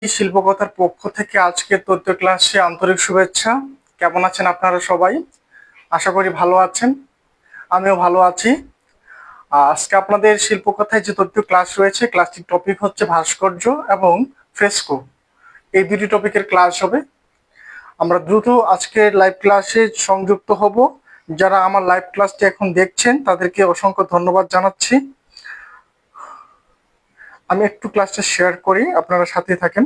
শিল্পকথার পক্ষ থেকে আজকে তথ্য ক্লাসে আন্তরিক শুভেচ্ছা। কেমন আছেন আপনারা সবাই? আশা করি ভালো আছেন। আমিও ভালো আছি। আজকে আপনাদের শিল্পকথায় যে তথ্য ক্লাস রয়েছে, ক্লাসটির টপিক হচ্ছে ভাস্কর্য এবং ফ্রেস্কো। এই দুটি টপিকের ক্লাস হবে। আমরা দ্রুত আজকে লাইভ ক্লাসে সংযুক্ত হব। যারা আমার লাইভ ক্লাসটি এখন দেখছেন তাদেরকে অসংখ্য ধন্যবাদ জানাচ্ছি। আমি একটু ক্লাসটা শেয়ার করি, আপনারা সাথে থাকেন।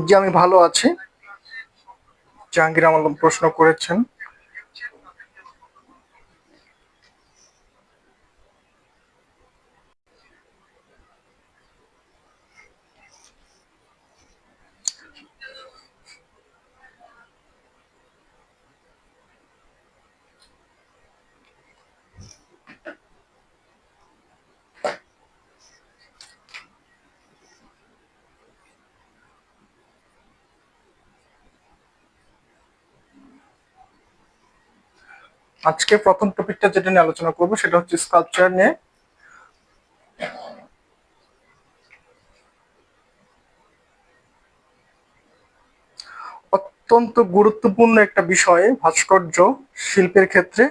জি, আমি ভালো আছি। জাহাঙ্গীর আলম প্রশ্ন করেছেন। আজকে প্রথম টপিকটা যেটা নিয়ে আলোচনা করবো সেটা হচ্ছে স্কাল্পচার নিয়ে। অত্যন্ত গুরুত্বপূর্ণ একটা বিষয় ভাস্কর্য শিল্পের ক্ষেত্রে।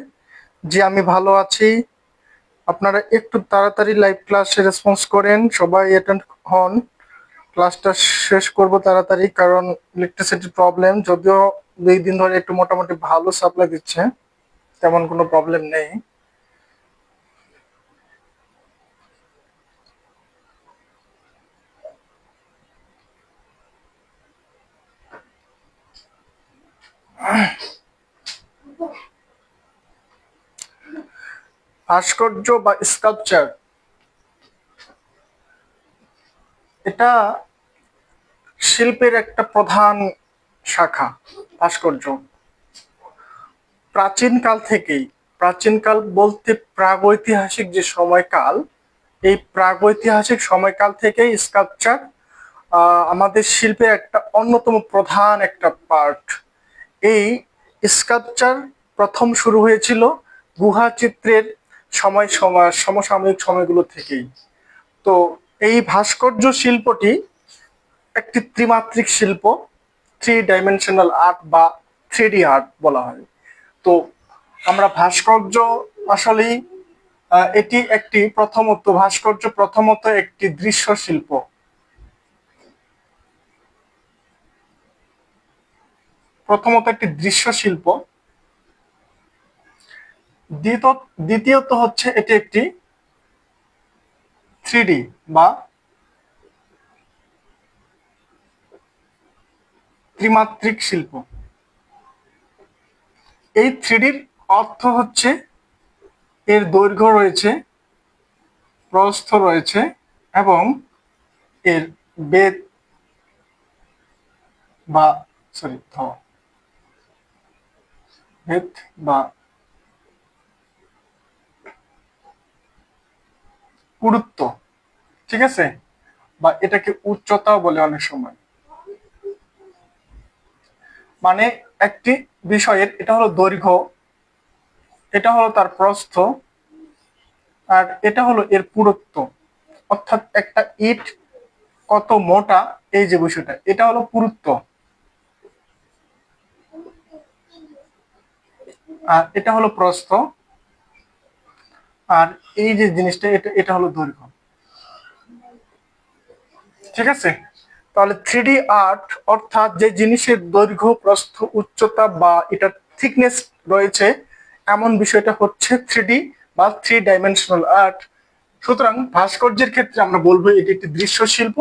যে আমি ভালো আছি, আপনারা একটু তাড়াতাড়ি লাইভ ক্লাসে রেসপন্স করেন, সবাই অ্যাটেন্ড হন। ক্লাসটা শেষ করব তাড়াতাড়ি, কারণ ইলেকট্রিসিটির প্রবলেম। যদিও 2 দিন ধরে একটু মোটামুটি ভালো সাপ্লাই দিচ্ছে, তেমন কোনো প্রবলেম নেই। ভাস্কর্য বা স্কাল্পচার, এটা শিল্পের একটা প্রধান শাখা। ভাস্কর্য প্রাচীনকাল বলতে প্রাগৈতিহাসিক যে সময়কাল, এই প্রাগৈতিহাসিক সময়কাল থেকেই স্কাল্পচার আমাদের শিল্পের একটা অন্যতম প্রধান একটা পার্ট। এই স্কাল্পচার প্রথম শুরু হয়েছিল গুহা চিত্রের সমসাময়িক সময়গুলো থেকেই। তো এই ভাস্কর্য শিল্পটি একটি ত্রিমাত্রিক শিল্প, 3 ডাইমেনশনাল আর্ট বা 3D আর্ট বলা হয়। তো আমরা ভাস্কর্য আসলেই এটি একটি প্রথমত একটি দৃশ্য শিল্প। দ্বিতীয়ত হচ্ছে এটি একটি 3D বা ত্রিমাত্রিক শিল্প। এই 3Dর অর্থ হচ্ছে এর দৈর্ঘ্য রয়েছে, প্রস্থ রয়েছে এবং এর বেধ বা বেধ বা পুরুত্ব, ঠিক আছে, বা এটাকে উচ্চতাও বলে অনেক সময়। মানে একটি বিষয়ের এটা হলো দৈর্ঘ্য, এটা হলো তার প্রস্থ, আর এটা হলো এর পুরুত্ব। অর্থাৎ একটা ইট কত মোটা, এই যে বিষয়টা, এটা হলো পুরুত্ব। আর এটা হলো প্রস্থ, আর এই যে জিনিসটা, এটা হলো দৈর্ঘ্য। ঠিক আছে, তাহলে 3D আর্ট অর্থাৎ যে জিনিসের দৈর্ঘ্য, প্রস্থ, উচ্চতা বা এটার থিকনেস রয়েছে, এমন বিষয়টা হচ্ছে 3D বা 3 ডাইমেনশনাল আর্ট। সুতরাং ভাস্কর্যের ক্ষেত্রে আমরা বলবো এটি একটি দৃশ্য শিল্প,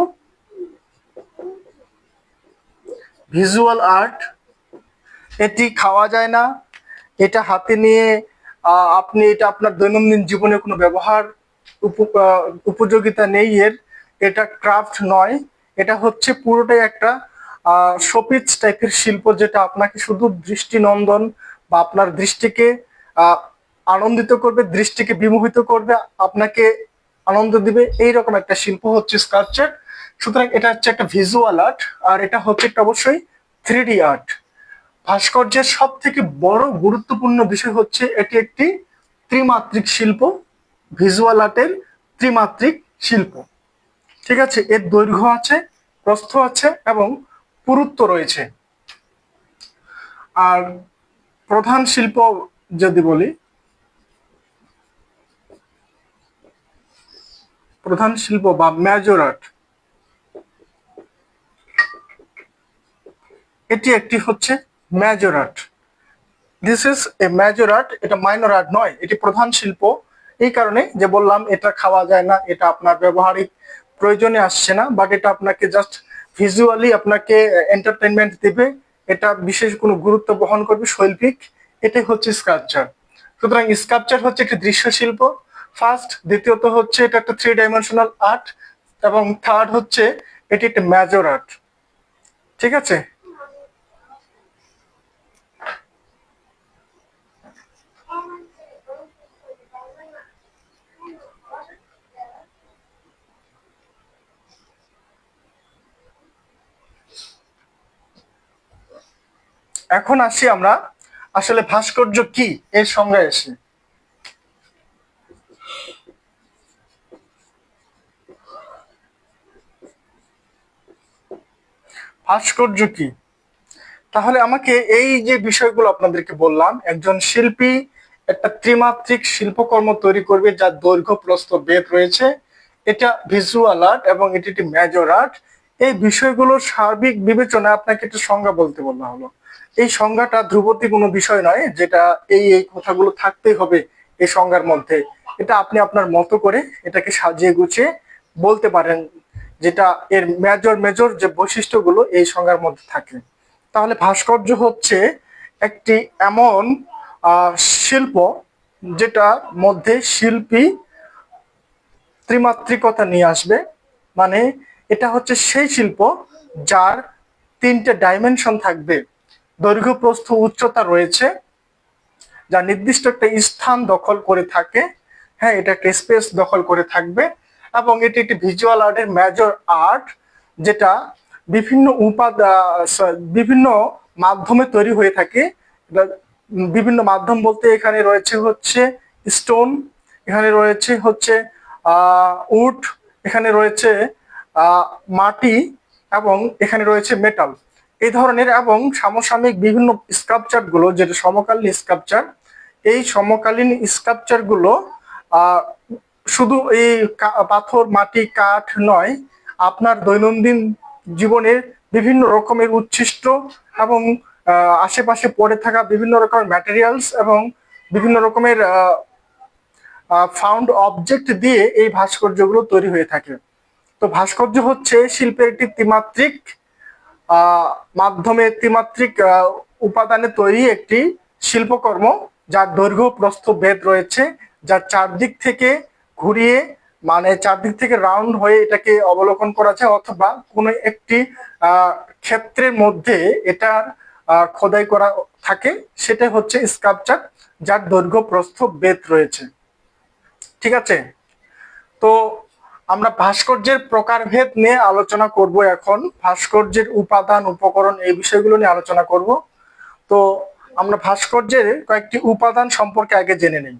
ভিজুয়াল আর্ট। এটি খাওয়া যায় না, এটা হাতে নিয়ে আপনি এটা আপনার দৈনন্দিন জীবনে কোনো ব্যবহার উপযোগিতা নেই এর। এটা ক্রাফট নয়, এটা হচ্ছে পুরোটাই একটা শোপিস টাইপের শিল্প, যেটা আপনাকে শুধু দৃষ্টিনন্দন বা আপনার দৃষ্টিকে আনন্দিত করবে, দৃষ্টিকে বিমোহিত করবে, আপনাকে আনন্দ দিবে, এইরকম একটা শিল্প হচ্ছে স্কাল্পচার। সুতরাং এটা হচ্ছে একটা ভিজুয়াল আর্ট, আর এটা হচ্ছে একটা অবশ্যই 3D আর্ট। ভাস্কর্যের সব থেকে বড় গুরুত্বপূর্ণ বিষয় হচ্ছে এটি একটি ত্রিমাত্রিক শিল্প, ভিজুয়াল আর্টের ত্রিমাত্রিক শিল্প। ঠিক আছে, এর দৈর্ঘ্য আছে, প্রস্থ আছে এবং পুরুত্ব রয়েছে। আর প্রধান শিল্প যদি বলি, প্রধান শিল্প বা মেজর আর্ট, এটি একটি হচ্ছে major art. This is a major art, এটা মাইনর আর্ট নয়, এটি প্রধান শিল্প। এই কারণে যে বললাম এটা খাওয়া যায় না, এটা আপনার ব্যবহারিক প্রয়োজনে আসছে না, বাট এটা আপনাকে জাস্ট ভিজুয়ালি আপনাকে এন্টারটেনমেন্ট দেবে, এটা বিশেষ কোনো গুরুত্ব বহন করবে শৈল্পিক, এটাই হচ্ছে স্কাল্পচার। সুতরাং স্কাল্পচার হচ্ছে একটি দৃশ্য শিল্প ফার্স্ট, দ্বিতীয়ত হচ্ছে এটা একটা 3 ডাইমেনশনাল আর্ট, এবং থার্ড হচ্ছে এটি একটা মেজর আর্ট। ঠিক আছে, এখন আসি আমরা আসলে ভাস্কর্য কি এর সংজ্ঞায় আসি। ভাস্কর্য কি, তাহলে আমাকে এই যে বিষয়গুলো আপনাদেরকে বললাম, একজন শিল্পী একটা ত্রিমাত্রিক শিল্পকর্ম তৈরি করবে যার দৈর্ঘ্য প্রস্থ বেদ রয়েছে, এটা ভিজুয়াল আর্ট এবং এটি একটি মেজর আর্ট। এই বিষয়গুলোর সার্বিক বিবেচনায় আপনাকে একটা সংজ্ঞা বলতে বলা হলো। এই সংজ্ঞাটা ধ্রুবতী কোনো বিষয় নয় যেটা এই এই কথাগুলো থাকতেই হবে এই সংজ্ঞার মধ্যে। এটা আপনি আপনার মতো করে এটাকে সাজিয়ে গুছিয়ে বলতে পারেন, যেটা এর মেজর মেজর যে বৈশিষ্ট্যগুলো এই সংজ্ঞার মধ্যে থাকে। তাহলে ভাস্কর্য হচ্ছে একটি এমন শিল্প যেটা মধ্যে শিল্পী ত্রিমাত্রিকতা নিয়ে আসবে। মানে এটা হচ্ছে সেই শিল্প যার 3টে ডাইমেনশন থাকবে, দৈর্ঘ্য প্রস্থ উচ্চতা রয়েছে, যা নির্দিষ্ট একটা স্থান দখল করে থাকে। হ্যাঁ, এটা একটা স্পেস দখল করে থাকবে, এবং এটি একটি ভিজুয়াল আর্টের মেজর আর্ট, যেটা বিভিন্ন বিভিন্ন মাধ্যমে তৈরি হয়ে থাকে। বিভিন্ন মাধ্যম বলতে এখানে রয়েছে হচ্ছে স্টোন, এখানে রয়েছে হচ্ছে উড, এখানে রয়েছে মাটি, এবং এখানে রয়েছে মেটাল, এই ধরনের। এবং সমসাময়িক বিভিন্ন স্কাল্পচার গুলো, যেটা সমকালীন স্কাল্পচার, এই সমকালীন স্কাল্পচার গুলো শুধু এই পাথর মাটি কাঠ নয়, আপনার দৈনন্দিন জীবনের বিভিন্ন রকমের উচ্ছিষ্ট এবং আশেপাশে পড়ে থাকা বিভিন্ন রকমের ম্যাটেরিয়ালস এবং বিভিন্ন রকমের ফাউন্ড অবজেক্ট দিয়ে এই ভাস্কর্যগুলো তৈরি হয়ে থাকে। তো ভাস্কর্য হচ্ছে শিল্পের একটি ত্রিমাত্রিক মাধ্যমে ত্রিমাত্রিক উপাদানে তৈরি একটি শিল্পকর্ম, যার দৈর্ঘ্য প্রস্থ ভেদ রয়েছে, যার চারদিক থেকে ঘুরিয়ে, মানে চারদিক থেকে রাউন্ড হয়ে এটাকে অবলোকন করা যায়, অথবা কোনো একটি ক্ষেত্রের মধ্যে এটার খোদাই করা থাকে, সেটা হচ্ছে স্কাল্পচার, যার দৈর্ঘ্য প্রস্থ ভেদ রয়েছে। ঠিক আছে, তো আমরা ভাস্কর্যের প্রকারভেদ নিয়ে আলোচনা করব। এখন ভাস্কর্যের উপাদান উপকরণ এই বিষয়গুলো নিয়ে আলোচনা করব। তো আমরা ভাস্কর্যের কয়েকটি উপাদান সম্পর্কে আগে জেনে নিই।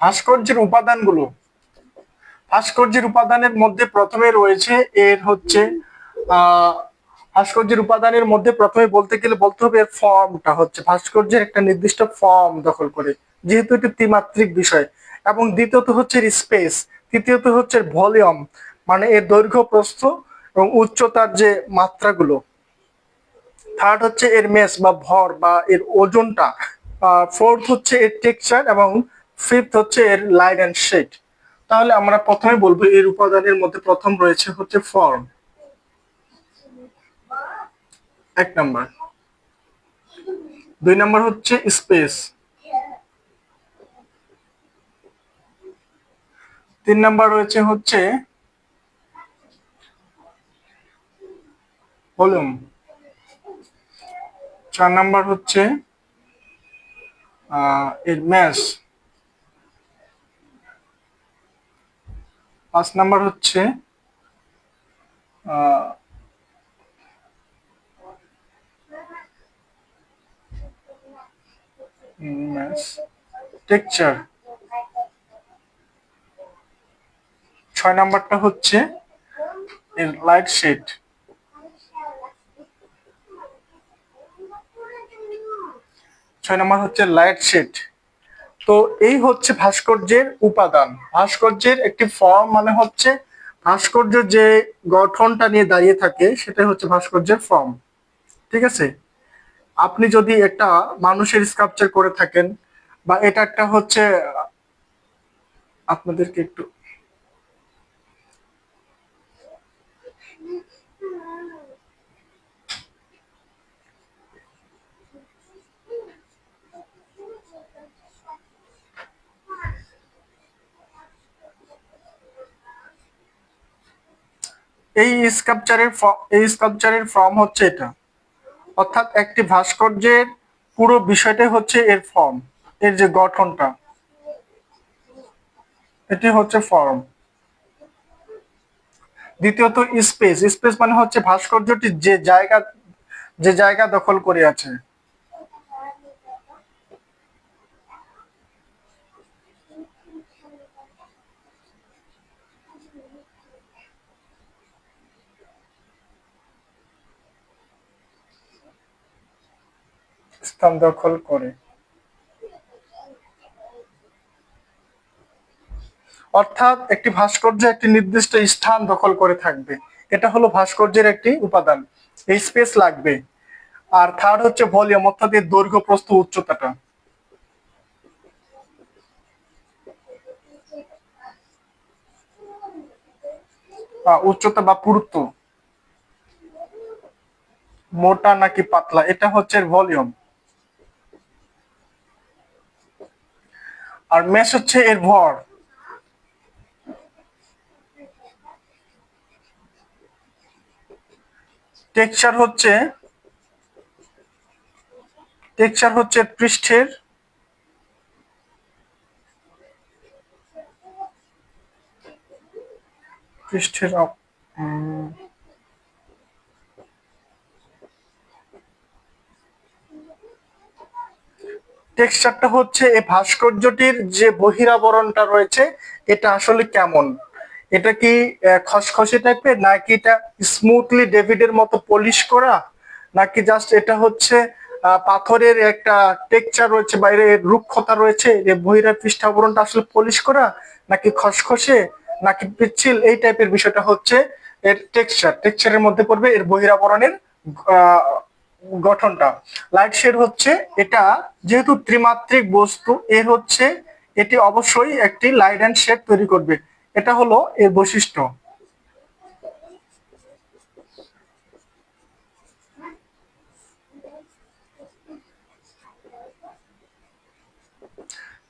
ভাস্কর্যের উপাদানগুলো, ভাস্কর্যের উপাদানের মধ্যে প্রথমে রয়েছে এর হচ্ছে ভাস্কর্যের উপাদানের মধ্যে প্রথমে বলতে গেলে বলতে হবে এর ফর্মটা হচ্ছে ভাস্কর্যের একটা নির্দিষ্ট ফর্ম দখল করে, যেহেতু এটি ত্রিমাত্রিক বিষয়। এবং দ্বিতীয়ত হচ্ছে স্পেস, তৃতীয়ত হচ্ছে ভলিউম, মানে এর দৈর্ঘ্য প্রস্থ এবং উচ্চতার যে মাত্রাগুলো। থার্ড হচ্ছে এর মেস বা ভর বা এর ওজনটা। ফোর্থ হচ্ছে এর টেক্সচার এবং ফিফথ হচ্ছে এর লাইট অ্যান্ড শেড। তাহলে আমরা প্রথমে বলবো এর উপাদানের মধ্যে প্রথম রয়েছে হচ্ছে ফর্ম, এক নাম্বার। দুই নাম্বার হচ্ছে স্পেস, তিন নাম্বার রয়েছে হচ্ছে ভলিউম, চার নাম্বার হচ্ছে এর ম্যাস, পাঁচ নাম্বার হচ্ছে ম্যাস টেক্সচার, ছয় নাম্বারটা হচ্ছে এর লাইট শেড, ছয় নাম্বার হচ্ছে লাইট শেড। তো এই হচ্ছে ভাস্কর্যের উপাদান। ভাস্কর্যের একটি ফর্ম মানে হচ্ছে ভাস্কর্য যে গঠনটা নিয়ে দাঁড়িয়ে থাকে সেটাই হচ্ছে ভাস্কর্যের ফর্ম। ঠিক আছে? আপনি যদি একটা মানুষের স্কাল্পচার করে থাকেন বা এটা একটা হচ্ছে আপনাদেরকে একটু এই স্কাল্পচারের ফর্ম হচ্ছে এটা, অর্থাৎ একটি ভাস্কর্যের পুরো বিষয়টাই হচ্ছে এর ফর্ম, এর যে গঠনটা, এটি হচ্ছে ফর্ম। দ্বিতীয়ত স্পেস, স্পেস মানে হচ্ছে ভাস্কর্যটি যে জায়গা দখল করে আছে। স্থান দখল করে, অর্থাৎ একটি ভাস্কর্য একটি নির্দিষ্ট স্থান দখল করে থাকবে, এটা হলো ভাস্কর্যের একটি উপাদান। এই স্পেস লাগবে। আর থার্ড হচ্ছে ভলিউম, অর্থাৎ এর দৈর্ঘ্য প্রস্থ উচ্চতাটা, উচ্চতা বা পুরুত্ব, মোটা নাকি পাতলা, এটা হচ্ছে ভলিউম। আর মেশ হচ্ছে এর ভর। টেক্সচার হচ্ছে পৃষ্ঠের পৃষ্ঠের টেক্সচারটা হচ্ছে এই ভাস্কর্যটির যে বহিরাবরণটা রয়েছে এটা আসলে কেমন, এটা কি খসখসে টাইপের নাকি এটা স্মুথলি ডেভিডের মতো পলিশ করা, নাকি জাস্ট এটা হচ্ছে পাথরের একটা টেক্সচার রয়েছে, বাইরে রুক্ষতা রয়েছে, যে পৃষ্ঠ আবরণটা আসলে পলিশ করা, নাকি খসখসে, নাকি পিচ্ছিল, এই টাইপের বিষয়টা হচ্ছে এর টেক্সচারের মধ্যে পড়বে এর বহিরাবরণের আহ গঠনটা। লাইট শেড হচ্ছে এটা যেহেতু ত্রিমাত্রিক বস্তু, এর হচ্ছে এটি অবশ্যই একটি লাইট অ্যান্ড শেড তৈরি করবে, এটা হলো এর বৈশিষ্ট্য।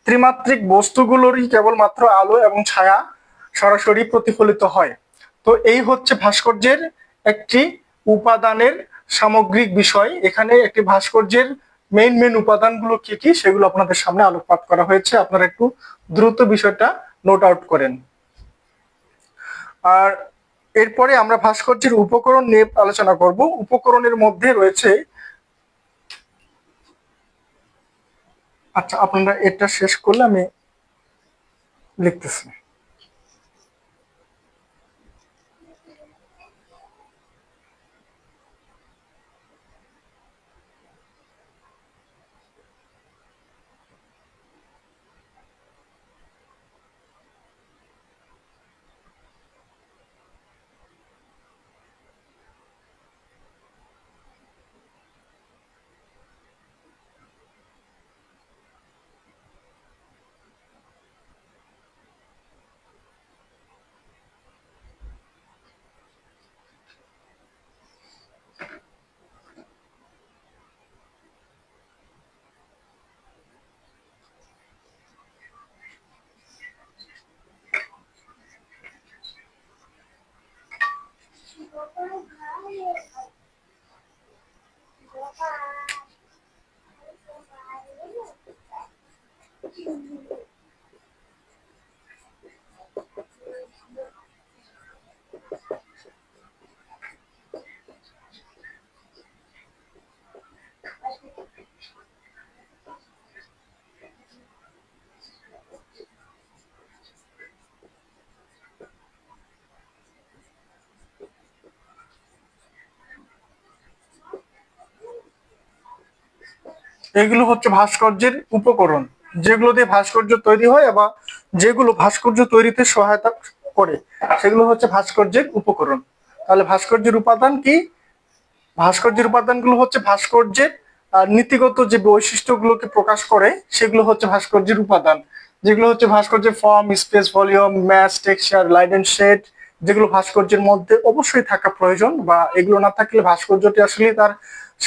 ত্রিমাত্রিক বস্তুগুলোরই কেবলমাত্র আলো এবং ছায়া সরাসরি প্রতিফলিত হয়। তো এই হচ্ছে ভাস্কর্যের একটি উপাদানের সামগ্রিক বিষয়। এখানে একটি ভাস্কর্যের মেইন উপাদানগুলো কি কি সেগুলো আপনাদের সামনে আলোকপাত করা হয়েছে, আপনারা একটু দ্রুত বিষয়টা নোট আউট করেন। আর এরপরে আমরা ভাস্কর্যের উপকরণ নিয়ে আলোচনা করব। উপকরণের মধ্যে রয়েছে, আচ্ছা আপনারা এটা শেষ করলে আমি লিখতেছি। এগুলো হচ্ছে ভাস্কর্যের উপকরণ, যেগুলো দিয়ে ভাস্কর্য তৈরি হয় বা যেগুলো ভাস্কর্য তৈরিতে সহায়তা করে, সেগুলো হচ্ছে ভাস্কর্যের উপকরণ। তাহলে ভাস্কর্যের উপাদান কি? ভাস্কর্যের উপাদানগুলো হচ্ছে ভাস্কর্যের নীতিগত যে বৈশিষ্ট্যগুলোকে প্রকাশ করে, সেগুলো হচ্ছে ভাস্কর্যের উপাদান। যেগুলো হচ্ছে ভাস্কর্যের form, space, volume, mass, texture, light and shade, যেগুলো ভাস্কর্যের মধ্যে অবশ্যই থাকা প্রয়োজন, বা এগুলো না থাকলে ভাস্কর্যটি আসলে তার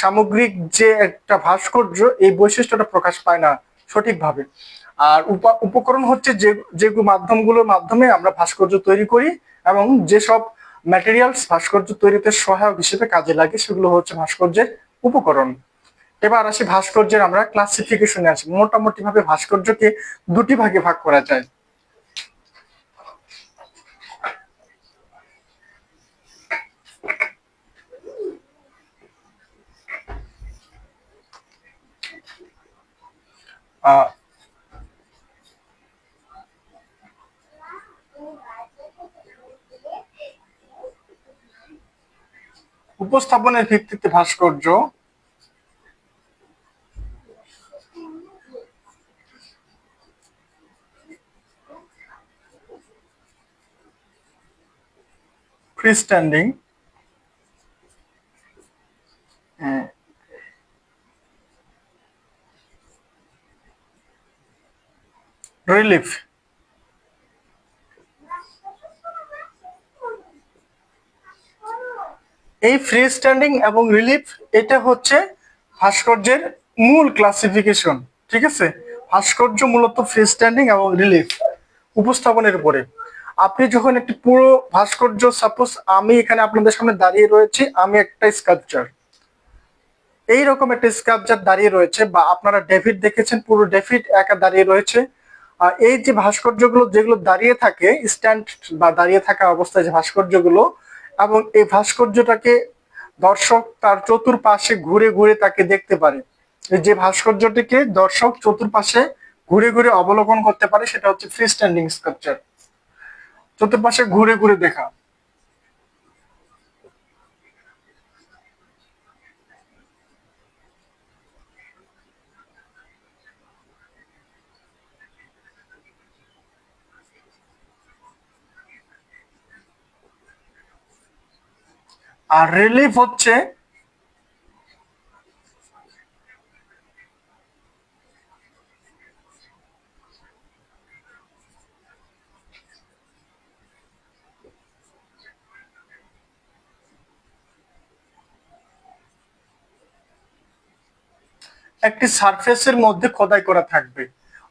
সামগ্রিক যে একটা ভাস্কর্য, এই বৈশিষ্ট্যটা প্রকাশ পায় না সঠিকভাবে। আর উপকরণ হচ্ছে যে মাধ্যমগুলোর মাধ্যমে আমরা ভাস্কর্য তৈরি করি, এবং যেসব ম্যাটেরিয়ালস ভাস্কর্য তৈরিতে সহায়ক হিসেবে কাজে লাগে, সেগুলো হচ্ছে ভাস্কর্যের উপকরণ। এবার আসি ভাস্কর্যের আমরা ক্লাসিফিকেশনে আসি। মোটামুটি ভাবে ভাস্কর্যকে দুটি ভাগে ভাগ করা যায়। উপস্থাপনের ভিত্তিতে ভাস্কর্য, ফ্রি স্ট্যান্ডিং, রিলিফ। এই ফ্রি স্ট্যান্ডিং এবং রিলিফ, এটা হচ্ছে ভাস্কর্যের মূল ক্লাসিফিকেশন। ঠিক আছে, ভাস্কর্য মূলত ফ্রি স্ট্যান্ডিং এবং রিলিফ উপস্থাপনের উপরে। আপনি যখন একটি পুরো ভাস্কর্য, সাপোজ আমি এখানে আপনাদের সামনে দাঁড়িয়ে রয়েছি, আমি একটা স্কাল্পচার, এইরকম একটা স্কাল্পচার দাঁড়িয়ে রয়েছে, বা আপনারা ডেভিড দেখেছেন, পুরো ডেভিড একা দাঁড়িয়ে রয়েছে। এই যে ভাস্কর্যগুলো যেগুলো দাঁড়িয়ে থাকে, স্ট্যান্ড বা দাঁড়িয়ে থাকা অবস্থায় যে ভাস্কর্যগুলো, এবং এই ভাস্কর্যটাকে দর্শক তার চতুর্পাশে ঘুরে ঘুরে তাকে দেখতে পারে। এই যে ভাস্কর্যটিকে দর্শক চতুর্পাশে ঘুরে ঘুরে অবলোকন করতে পারে, সেটা হচ্ছে ফ্রি স্ট্যান্ডিং স্কাল্পচার। চতুর্পাশে ঘুরে ঘুরে দেখা। আর রিলিফ হচ্ছে একটি সারফেসের মধ্যে খোদাই করা থাকবে।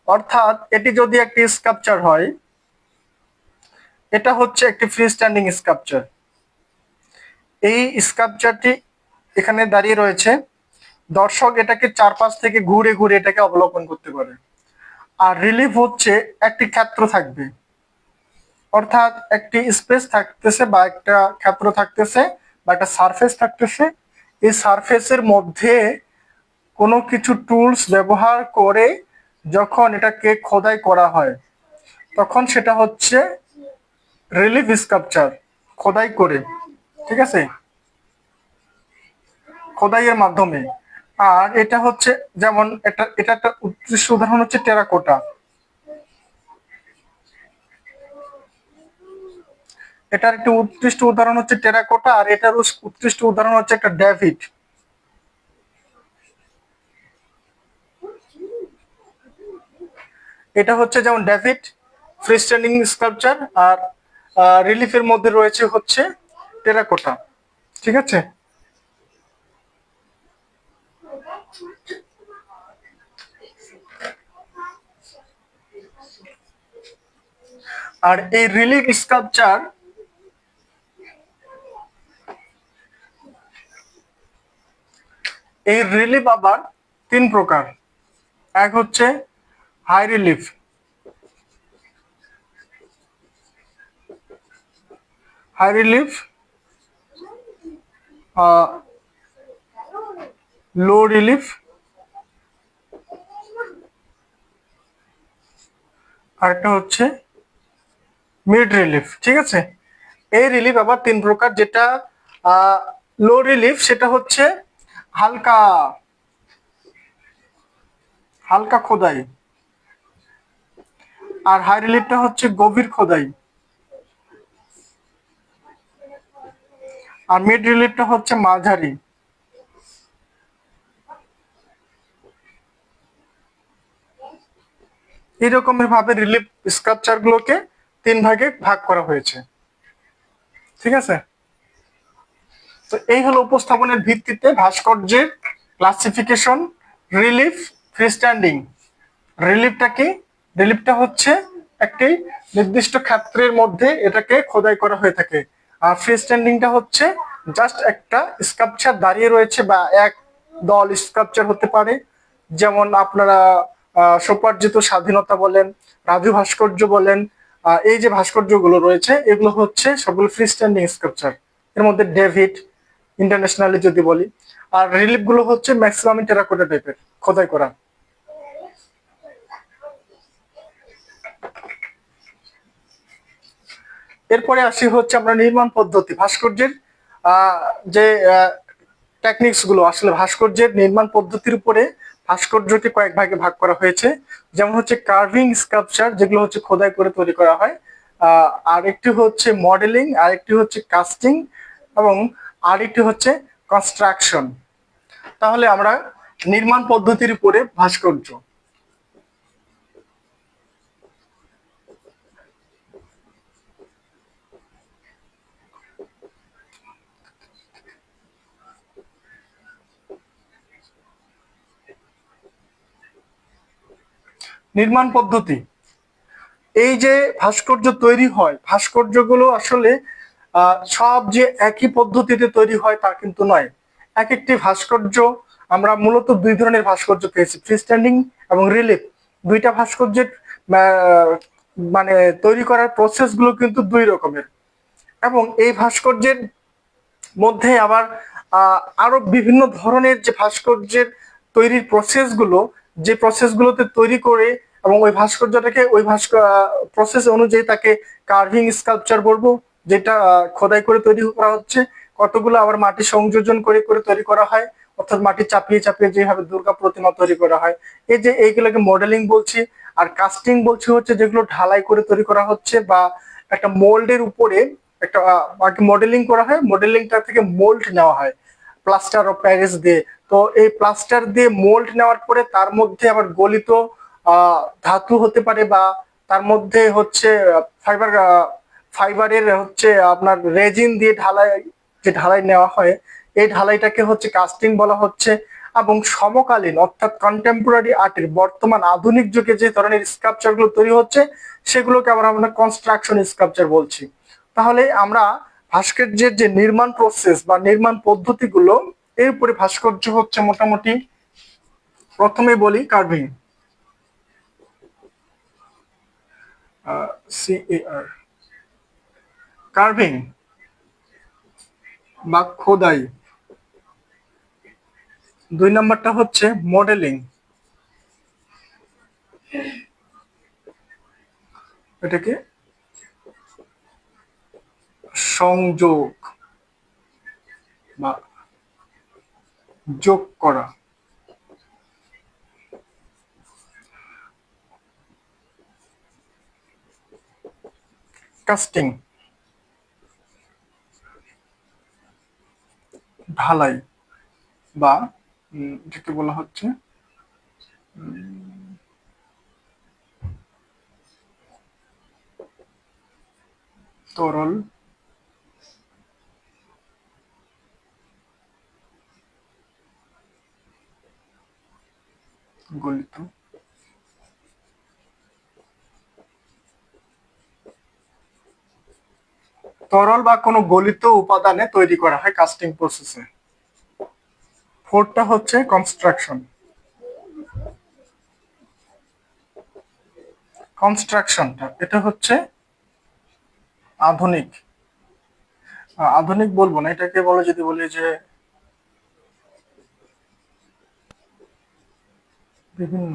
অর্থাৎ এটি যদি একটি স্কাল্পচার হয়, এটা হচ্ছে একটি ফ্রি স্ট্যান্ডিং স্কাল্পচার। এই স্কাল্পচারটি এখানে দাঁড়িয়ে রয়েছে, দর্শক এটাকে চারপাশ থেকে ঘুরে ঘুরে এটাকে অবলোকন করতে পারে। আর রিলিফ হচ্ছে একটি ক্ষেত্র থাকবে, অর্থাৎ একটি স্পেস থাকতেছে, বা একটা ক্ষেত্র থাকতেছে, বা একটা সারফেস থাকতেছে। এই সারফেসের মধ্যে কোনো কিছু টুলস ব্যবহার করে যখন এটাকে খোদাই করা হয়, তখন সেটা হচ্ছে রিলিফ স্কাল্পচার, খোদাই করে। ঠিক আছে, খোদাইয়ের মাধ্যমে। আর এটা হচ্ছে, যেমন এটা একটা উৎকৃষ্ট উদাহরণ হচ্ছে টেরাকোটা। এটার একটি উৎকৃষ্ট উদাহরণ হচ্ছে টেরাকোটা, আর এটার উৎকৃষ্ট উদাহরণ হচ্ছে একটা ডেভিড। এটা হচ্ছে যেমন ডেভিড ফ্রি স্ট্যান্ডিং স্কাল্পচার, আর রিলিফের মধ্যে রয়েছে হচ্ছে টেরাকোটা। ঠিক আছে, আর এই রিলিফ স্কাল্পচার, এই রিলিফ আবার তিন প্রকার। এক হচ্ছে হাই রিলিফ, হাই রিলিফ, লো রিলিফ, আর একটা হচ্ছে মিড রিলিফ। ঠিক আছে, এই রিলিফ আবার তিন প্রকার। যেটা লো রিলিফ, সেটা হচ্ছে হালকা হালকা খোদাই, আর হাই রিলিফটা হচ্ছে গভীর খোদাই, আর মিড রিলিফটা হচ্ছে মাঝারি। এইরকমের ভাবে রিলিফ স্কাল্পচার গুলোকে 3 ভাগে ভাগ করা হয়েছে। ঠিক আছে, তো এই হলো উপস্থাপনের ভিত্তিতে ভাস্কর্যের ক্লাসিফিকেশন, রিলিফ, ফ্রিস্ট্যান্ডিং। রিলিফটা কি? রিলিফটা হচ্ছে একটি নির্দিষ্ট ক্ষেত্রের মধ্যে এটাকে খোদাই করা হয়ে থাকে, আর ফ্রিস্ট্যান্ডিংটা হচ্ছে জাস্ট একটা স্কাল্পচার দাঁড়িয়ে রয়েছে, বা এক দল স্কাল্পচার হতে পারে। যেমন আপনারা স্বোপার্জিত স্বাধীনতা বলেন, রাজু ভাস্কর্য বলেন, এই যে ভাস্কর্যগুলো রয়েছে এগুলো হচ্ছে সবগুলো ফ্রিস্ট্যান্ডিং স্কাল্পচার। এর মধ্যে ডেভিড ইন্টারন্যাশনালি যদি বলি, আর রিলিফ গুলো হচ্ছে ম্যাক্সিমাম টেরাকোটা টাইপের খোদাই করা। এরপরে আসি হচ্ছে আমরা নির্মাণ পদ্ধতি, ভাস্কর্যের যে টেকনিক্স গুলো, আসলে ভাস্কর্যের নির্মাণ পদ্ধতির উপরে ভাস্কর্যকে কয়েক ভাগে ভাগ করা হয়েছে। যেমন হচ্ছে কার্ভিং স্কাল্পচার, যেগুলো হচ্ছে খোদাই করে তৈরি করা হয়, আর একটি হচ্ছে মডেলিং, আর একটি হচ্ছে কাস্টিং, এবং আরেকটি হচ্ছে কনস্ট্রাকশন। তাহলে আমরা নির্মাণ পদ্ধতির উপরে ভাস্কর্য। নির্মাণ পদ্ধতি, এই যে ভাস্কর্য তৈরি হয়, ভাস্কর্যগুলো আসলে সব যে একই পদ্ধতিতে তৈরি হয় তা কিন্তু নয়। এক একটি ভাস্কর্য, আমরা মূলত 2 ধরনের ভাস্কর্য পেয়েছি, ফ্রিস্ট্যান্ডিং এবং রিলিফ। দুইটা ভাস্কর্যের মানে তৈরি করার প্রসেস গুলো কিন্তু 2 রকমের, এবং এই ভাস্কর্যের মধ্যে আবার আরো বিভিন্ন ধরনের যে ভাস্কর্যের তৈরির প্রসেসগুলো, যে প্রসেসগুলোতে তৈরি করে এবং ওই ভাস্কর্যটাকে ওই প্রসেস অনুযায়ী তাকে কার্ভিং স্কাল্পচার বলবো, যেটা খোদাই করে তৈরি করা হচ্ছে। কতগুলো আবার মাটি সংযোজন করে করে তৈরি করা হয়, অর্থাৎ মাটি চাপিয়ে চাপিয়ে যেভাবে দুর্গা প্রতিমা তৈরি করা হয়, এই যে এইগুলোকে মডেলিং বলছি। আর কাস্টিং বলছি হচ্ছে যেগুলো ঢালাই করে তৈরি করা হচ্ছে, বা একটা মোল্ডের উপরে একটা মডেলিং করা হয়, মডেলিংটা থেকে মোল্ড নেওয়া হয় প্লাস্টার অফ প্যারিস দিয়ে। তো এই প্লাস্টার দিয়ে মোল্ড নেওয়ার পরে তার মধ্যে আবার গলিত ধাতু হতে পারে, বা তার মধ্যে হচ্ছে ফাইবার, ফাইবারের হচ্ছে আপনার রেজিন দিয়ে ঢালাই, যে ঢালাই নেওয়া হয়, এই ঢালাইটাকে হচ্ছে কাস্টিং বলা হচ্ছে। এবং সমকালীন অর্থাৎ কন্টেম্পোরারি আর্টের বর্তমান আধুনিক যুগে যে ধরনের স্কাল্পচার গুলো তৈরি হচ্ছে সেগুলোকে আবার আমরা কনস্ট্রাকশন স্কাল্পচার বলছি। তাহলে আমরা ভাস্কর্যের যে নির্মাণ প্রসেস বা নির্মাণ পদ্ধতিগুলো, এর উপরে ভাস্কর্য হচ্ছে মোটামুটি, প্রথমে বলি কার্ভিং, CAR, কার্ভিং বা খোদাই। 2 নম্বরটা হচ্ছে মডেলিং, এটাকে সংযোগ বা যোগ করা। কাস্টিং, ঢালাই, বা যেটা বলা হচ্ছে তরল গলিত, তরল বা কোনো গলিত উপাদানে তৈরি করা হয় কাস্টিং প্রসেসে। 4টা হচ্ছে কনস্ট্রাকশন। কনস্ট্রাকশনটা এটা হচ্ছে আধুনিক, আধুনিক বলবো না, এটাকে বলে যদি বলি যে বিভিন্ন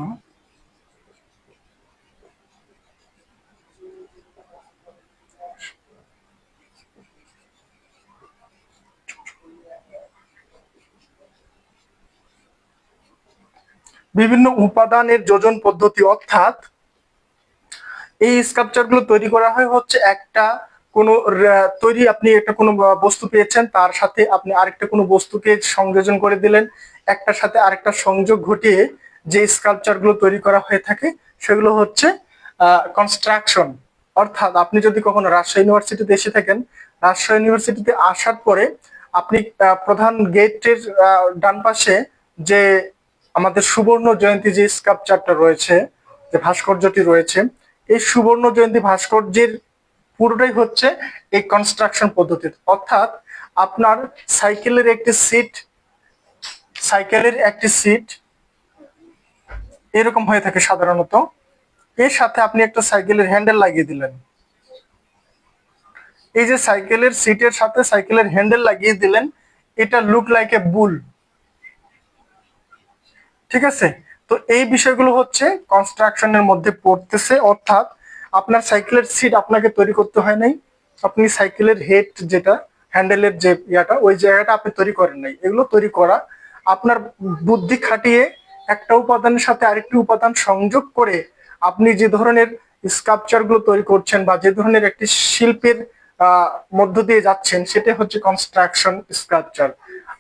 বিভিন্ন উপাদানের যোজন পদ্ধতি, অর্থাৎ এই স্কাল্পচারগুলো তৈরি করা হয় হচ্ছে একটা কোনো তৈরি, আপনি একটা কোনো বস্তু পেয়েছেন, তার সাথে আপনি আরেকটা কোনো বস্তুকে সংযোজন করে দিলেন, একটার সাথে আরেকটা সংযোগ ঘটিয়ে যে স্কাল্পচারগুলো তৈরি করা হয়ে থাকে সেগুলো হচ্ছে কনস্ট্রাকশন। অর্থাৎ আপনি যদি কখনো রাজশাহী ইউনিভার্সিটিতে এসে থাকেন, রাজশাহী ইউনিভার্সিটিতে আসার পরে আপনি প্রধান গেটের ডান পাশে যে আমাদের সুবর্ণ জয়ন্তী যে স্কাল্পচারটা রয়েছে, যে ভাস্কর্যটি রয়েছে, এই সুবর্ণ জয়ন্তী ভাস্কর্যের পুরোটাই হচ্ছে এই কনস্ট্রাকশন পদ্ধতি। অর্থাৎ আপনার সাইকেলের একটি সিট এরকম হয়ে থাকে সাধারণত, এর সাথে আপনি একটা সাইকেলের হ্যান্ডেল লাগিয়ে দিলেন। এই যে সাইকেলের সিটের সাথে সাইকেলের হ্যান্ডেল লাগিয়ে দিলেন, এটা লুক লাইক এ বুল। ঠিক আছে, তো এই বিষয়গুলো হচ্ছে কনস্ট্রাকশনের মধ্যে পড়তেছে। অর্থাৎ আপনার সাইকেলের সিট আপনাকে তৈরি করতে হয় নাই, আপনি সাইকেলের হেড যেটা হ্যান্ডেলের যে ইয়াটা, ওই জায়গাটা আপনি তৈরি করেন নাই, এগুলো তৈরি করা আপনার বুদ্ধি খাটিয়ে একটা উপাদানের সাথে আরেকটি উপাদান সংযোগ করে আপনি যে ধরনের স্কাল্পচার গুলো তৈরি করছেন বা যে ধরনের একটি শিল্পের মধ্য দিয়ে যাচ্ছেন, সেটা হচ্ছে কনস্ট্রাকশন স্কাল্পচার।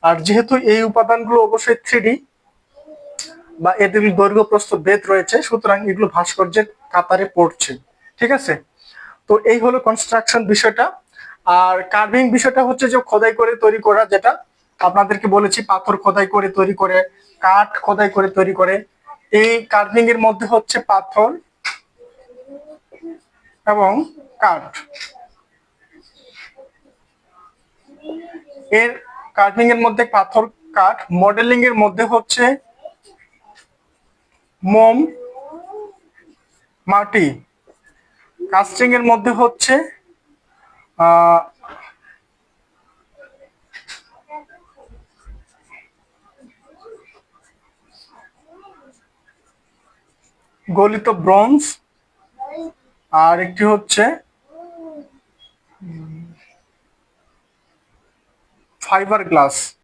আর যেহেতু এই উপাদানগুলো অবশ্যই 3D বা এদের দৈর্ঘ্য প্রস্থ বেদ রয়েছে, সুতরাং এগুলো ভাস্কর্যের কাতারে পড়ছে। ঠিক আছে, তো এই হলো কনস্ট্রাকশন বিষয়টা। আর কার্ভিং বিষয়টা হচ্ছে যে খোদাই করে তৈরি করা, যেটা আপনাদেরকে বলেছি, পাথর খোদাই করে তৈরি করে, কাঠ খোদাই করে তৈরি করে। এই কার্ভিং এর মধ্যে হচ্ছে পাথর এবং কাঠ। এর কার্ভিং এর মধ্যে পাথর, কাঠ, মডেলিং এর মধ্যে হচ্ছে মোম, মাটি, কাস্টিং এর মধ্যে হচ্ছে আহ গলিত ব্রোঞ্জ, আর একটি হচ্ছে ফাইবার গ্লাস।